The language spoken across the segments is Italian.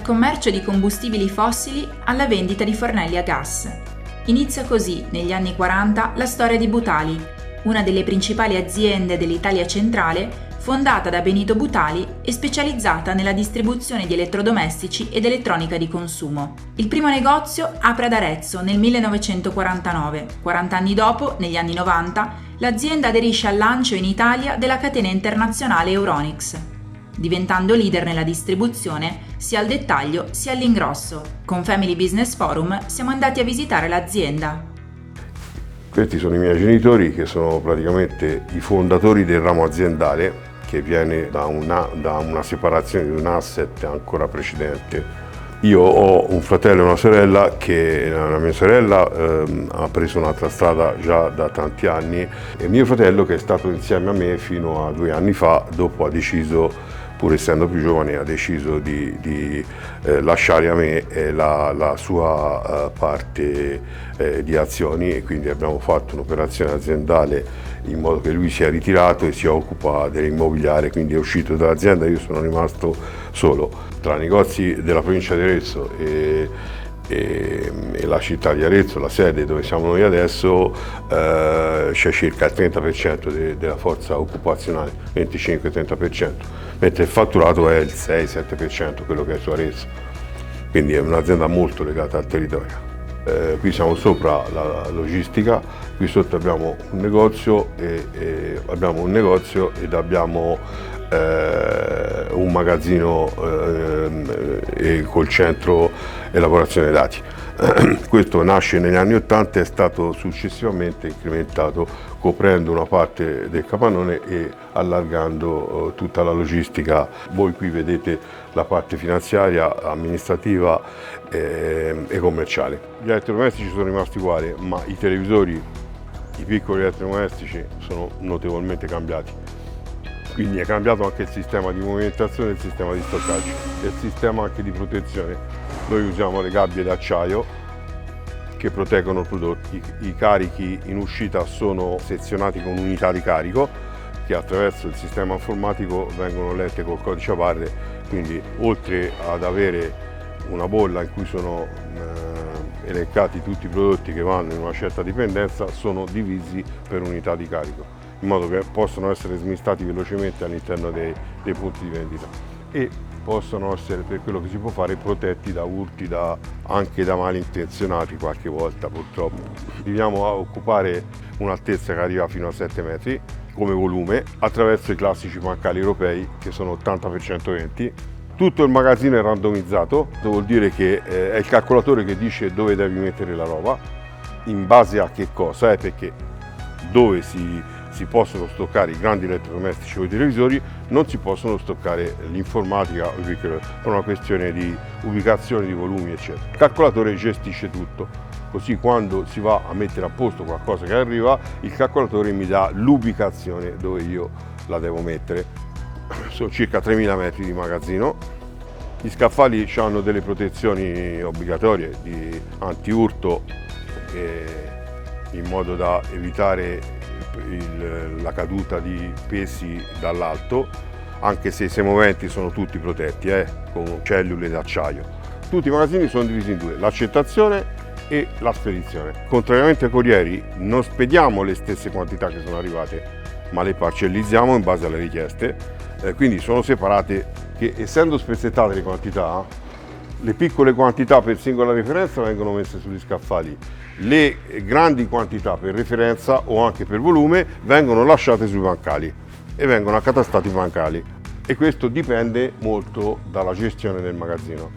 commercio di combustibili fossili alla vendita di fornelli a gas. Inizia così, negli anni 40, la storia di Butali, una delle principali aziende dell'Italia centrale, fondata da Benito Butali e specializzata nella distribuzione di elettrodomestici ed elettronica di consumo. Il primo negozio apre ad Arezzo nel 1949. 40 anni dopo, negli anni 90, l'azienda aderisce al lancio in Italia della catena internazionale Euronics, diventando leader nella distribuzione sia al dettaglio sia all'ingrosso. Con Family Business Forum siamo andati a visitare l'azienda. Questi sono i miei genitori, che sono praticamente i fondatori del ramo aziendale, che viene da una separazione di un asset ancora precedente. Io ho un fratello e una sorella, che la mia sorella ha preso un'altra strada già da tanti anni, e mio fratello, che è stato insieme a me fino a 2 anni fa, dopo ha deciso, pur essendo più giovane, ha deciso di lasciare a me la sua parte di azioni, e quindi abbiamo fatto un'operazione aziendale in modo che lui sia ritirato e si occupa dell'immobiliare, quindi è uscito dall'azienda. Io sono rimasto solo. Tra i negozi della provincia di Arezzo e la città di Arezzo, la sede dove siamo noi adesso, c'è circa il 30% della forza occupazionale, 25-30%, mentre il fatturato è il 6-7%, quello che è su Arezzo. Quindi è un'azienda molto legata al territorio. Qui siamo sopra la logistica, qui sotto abbiamo un negozio ed abbiamo un magazzino col centro elaborazione dati. Questo nasce negli anni 80 e è stato successivamente incrementato coprendo una parte del capannone e allargando tutta la logistica. Voi qui vedete la parte finanziaria, amministrativa e commerciale. Gli elettrodomestici sono rimasti uguali, ma i televisori, i piccoli elettrodomestici, sono notevolmente cambiati. Quindi è cambiato anche il sistema di movimentazione, il sistema di stoccaggio e il sistema anche di protezione. Noi usiamo le gabbie d'acciaio che proteggono il prodotto. I carichi in uscita sono sezionati con unità di carico che attraverso il sistema informatico vengono lette col codice a barre, quindi oltre ad avere una bolla in cui sono elencati tutti i prodotti che vanno in una certa dipendenza, sono divisi per unità di carico, in modo che possono essere smistati velocemente all'interno dei punti di vendita e possono essere, per quello che si può fare, protetti da urti, anche da malintenzionati qualche volta purtroppo. Arriviamo a occupare un'altezza che arriva fino a 7 metri come volume attraverso i classici pancali europei che sono 80x120. Tutto il magazzino è randomizzato, vuol dire che è il calcolatore che dice dove devi mettere la roba, in base a che cosa, perché dove si possono stoccare i grandi elettrodomestici o i televisori, non si possono stoccare l'informatica, per una questione di ubicazione, di volumi, eccetera. Il calcolatore gestisce tutto, così quando si va a mettere a posto qualcosa che arriva, il calcolatore mi dà l'ubicazione dove io la devo mettere. Sono circa 3.000 metri di magazzino. Gli scaffali hanno delle protezioni obbligatorie di antiurto in modo da evitare la caduta di pesi dall'alto, anche se i semoventi sono tutti protetti con cellule d'acciaio. Tutti i magazzini sono divisi in due, l'accettazione e la spedizione. Contrariamente ai corrieri, non spediamo le stesse quantità che sono arrivate, ma le parcellizziamo in base alle richieste, quindi sono separate, che essendo spezzettate le quantità, le piccole quantità per singola referenza vengono messe sugli scaffali, le grandi quantità per referenza o anche per volume vengono lasciate sui bancali e vengono accatastati i bancali, e questo dipende molto dalla gestione del magazzino.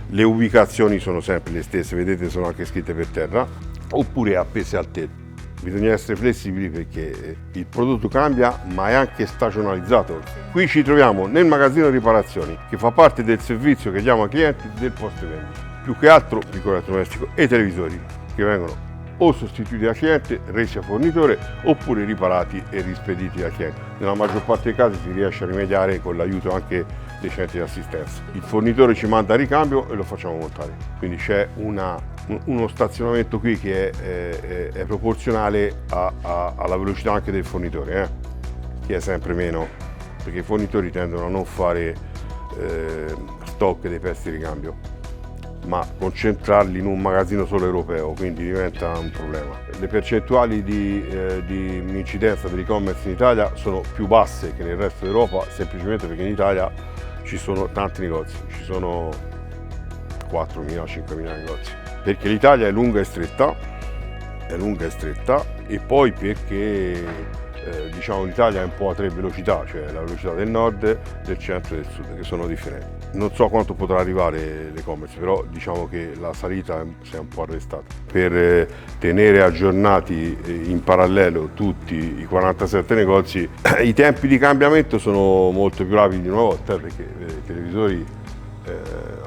Le ubicazioni sono sempre le stesse, vedete, sono anche scritte per terra oppure appese al tetto. Bisogna essere flessibili perché il prodotto cambia, ma è anche stagionalizzato. Qui ci troviamo nel magazzino riparazioni, che fa parte del servizio che diamo ai clienti del post vendita. Più che altro piccolo elettrodomestico e televisori, che vengono o sostituiti dal cliente, resi a fornitore, oppure riparati e rispediti al cliente. Nella maggior parte dei casi si riesce a rimediare con l'aiuto anche dei centri di assistenza. Il fornitore ci manda il ricambio e lo facciamo montare. Quindi c'è uno stazionamento qui che è proporzionale alla velocità anche del fornitore, che è sempre meno, perché i fornitori tendono a non fare stock dei pezzi di ricambio, ma concentrarli in un magazzino solo europeo, quindi diventa un problema. Le percentuali di incidenza dell'e-commerce in Italia sono più basse che nel resto d'Europa, semplicemente perché in Italia ci sono tanti negozi, ci sono 4.000-5.000 negozi, perché l'Italia è lunga e stretta, e poi perché diciamo l'Italia è un po' a tre velocità, cioè la velocità del nord, del centro e del sud, che sono differenti. Non so quanto potrà arrivare l'e-commerce, però diciamo che la salita si è un po' arrestata. Per tenere aggiornati in parallelo tutti i 47 negozi, i tempi di cambiamento sono molto più rapidi di una volta, perché i televisori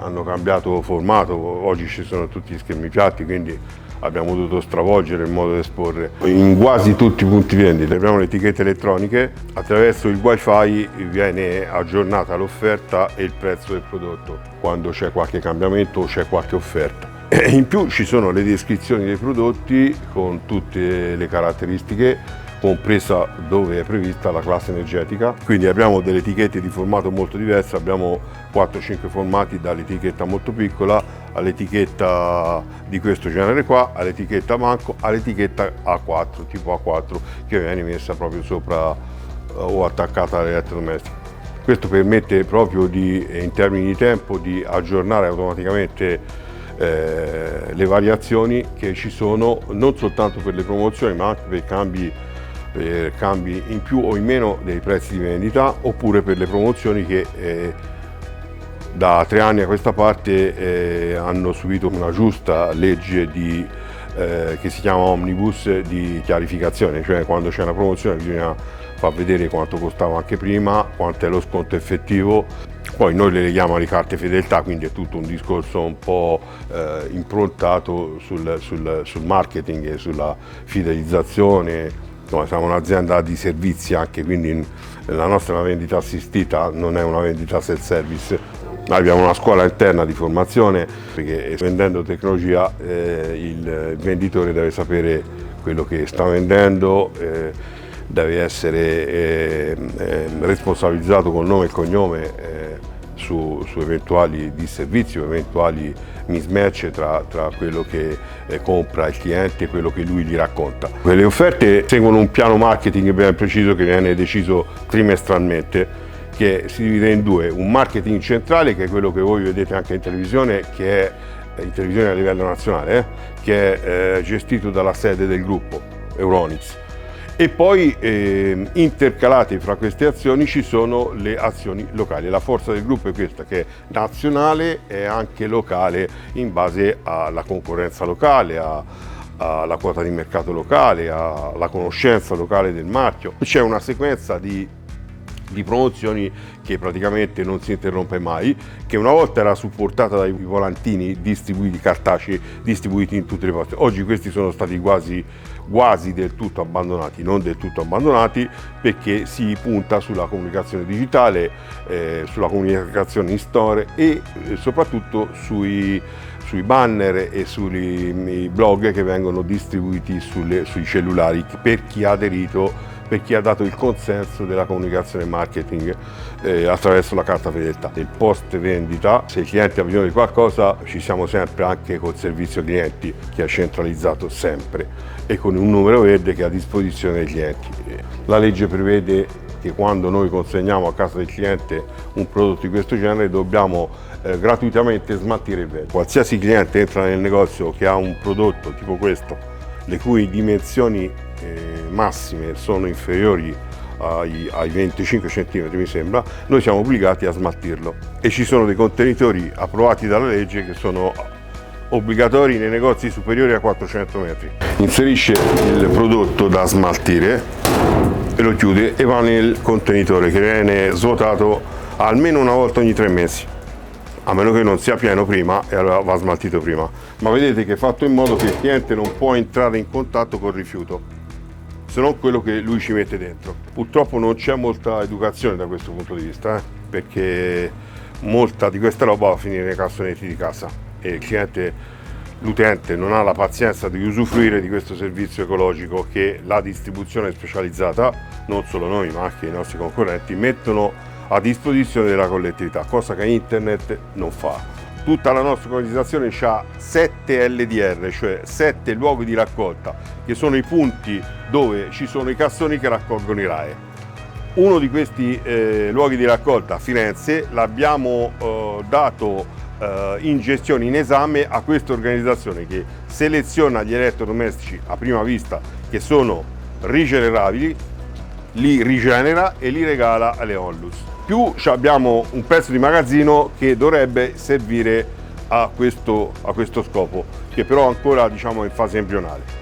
hanno cambiato formato, oggi ci sono tutti gli schermi piatti, quindi abbiamo dovuto stravolgere il modo di esporre. In quasi tutti i punti vendita abbiamo le etichette elettroniche, attraverso il wifi viene aggiornata l'offerta e il prezzo del prodotto quando c'è qualche cambiamento o c'è qualche offerta. In più ci sono le descrizioni dei prodotti con tutte le caratteristiche, compresa dove è prevista la classe energetica, quindi abbiamo delle etichette di formato molto diverse, abbiamo 4-5 formati, dall'etichetta molto piccola all'etichetta di questo genere qua, all'etichetta manco, all'etichetta A4, tipo A4, che viene messa proprio sopra o attaccata all'elettrodomestico. Questo permette proprio in termini di tempo di aggiornare automaticamente le variazioni che ci sono, non soltanto per le promozioni ma anche per cambi in più o in meno dei prezzi di vendita, oppure per le promozioni che da 3 anni a questa parte hanno subito una giusta legge che si chiama Omnibus di chiarificazione, cioè quando c'è una promozione bisogna far vedere quanto costava anche prima, quanto è lo sconto effettivo. Poi noi le leghiamo alle carte fedeltà, quindi è tutto un discorso un po' improntato sul marketing e sulla fidelizzazione. Noi siamo un'azienda di servizi anche, quindi la nostra è una vendita assistita, non è una vendita self-service. Noi abbiamo una scuola interna di formazione, perché vendendo tecnologia il venditore deve sapere quello che sta vendendo, deve essere responsabilizzato col nome e cognome su eventuali disservizi o eventuali mismatch tra quello che compra il cliente e quello che lui gli racconta. Quelle offerte seguono un piano marketing ben preciso che viene deciso trimestralmente, che si divide in due: un marketing centrale, che è quello che voi vedete anche in televisione, che è in televisione a livello nazionale, che è gestito dalla sede del gruppo Euronics. E poi intercalate fra queste azioni ci sono le azioni locali. La forza del gruppo è questa, che è nazionale e anche locale, in base alla concorrenza locale, alla quota di mercato locale, alla conoscenza locale del marchio. C'è una sequenza di promozioni che praticamente non si interrompe mai, che una volta era supportata dai volantini distribuiti cartacei, distribuiti in tutte le poste. Oggi questi sono stati quasi del tutto abbandonati, non del tutto abbandonati, perché si punta sulla comunicazione digitale, sulla comunicazione in store e soprattutto sui banner e sui blog che vengono distribuiti sui cellulari per chi ha aderito, per chi ha dato il consenso della comunicazione marketing attraverso la carta fedeltà. Nel post vendita, se il cliente ha bisogno di qualcosa, ci siamo sempre anche col servizio clienti, che è centralizzato sempre, e con un numero verde che è a disposizione dei clienti. La legge prevede che quando noi consegniamo a casa del cliente un prodotto di questo genere dobbiamo gratuitamente smaltire il vetro. Qualsiasi cliente entra nel negozio che ha un prodotto tipo questo, le cui dimensioni massime sono inferiori ai 25 cm mi sembra, noi siamo obbligati a smaltirlo, e ci sono dei contenitori approvati dalla legge che sono obbligatori nei negozi superiori a 400 metri. Inserisce il prodotto da smaltire e lo chiude e va nel contenitore, che viene svuotato almeno una volta ogni 3 mesi, a meno che non sia pieno prima, e allora va smaltito prima. Ma vedete che è fatto in modo che il cliente non può entrare in contatto col rifiuto, se non quello che lui ci mette dentro. Purtroppo non c'è molta educazione da questo punto di vista, perché molta di questa roba va a finire nei cassonetti di casa e l'utente non ha la pazienza di usufruire di questo servizio ecologico che la distribuzione specializzata, non solo noi ma anche i nostri concorrenti, mettono a disposizione della collettività, cosa che internet non fa. Tutta la nostra organizzazione ha 7 LDR, cioè 7 luoghi di raccolta, che sono i punti dove ci sono i cassoni che raccolgono i RAEE. Uno di questi luoghi di raccolta a Firenze l'abbiamo dato in gestione, in esame a questa organizzazione che seleziona gli elettrodomestici a prima vista che sono rigenerabili, li rigenera e li regala alle onlus. Più abbiamo un pezzo di magazzino che dovrebbe servire a questo scopo, che però ancora, diciamo, è in fase embrionale.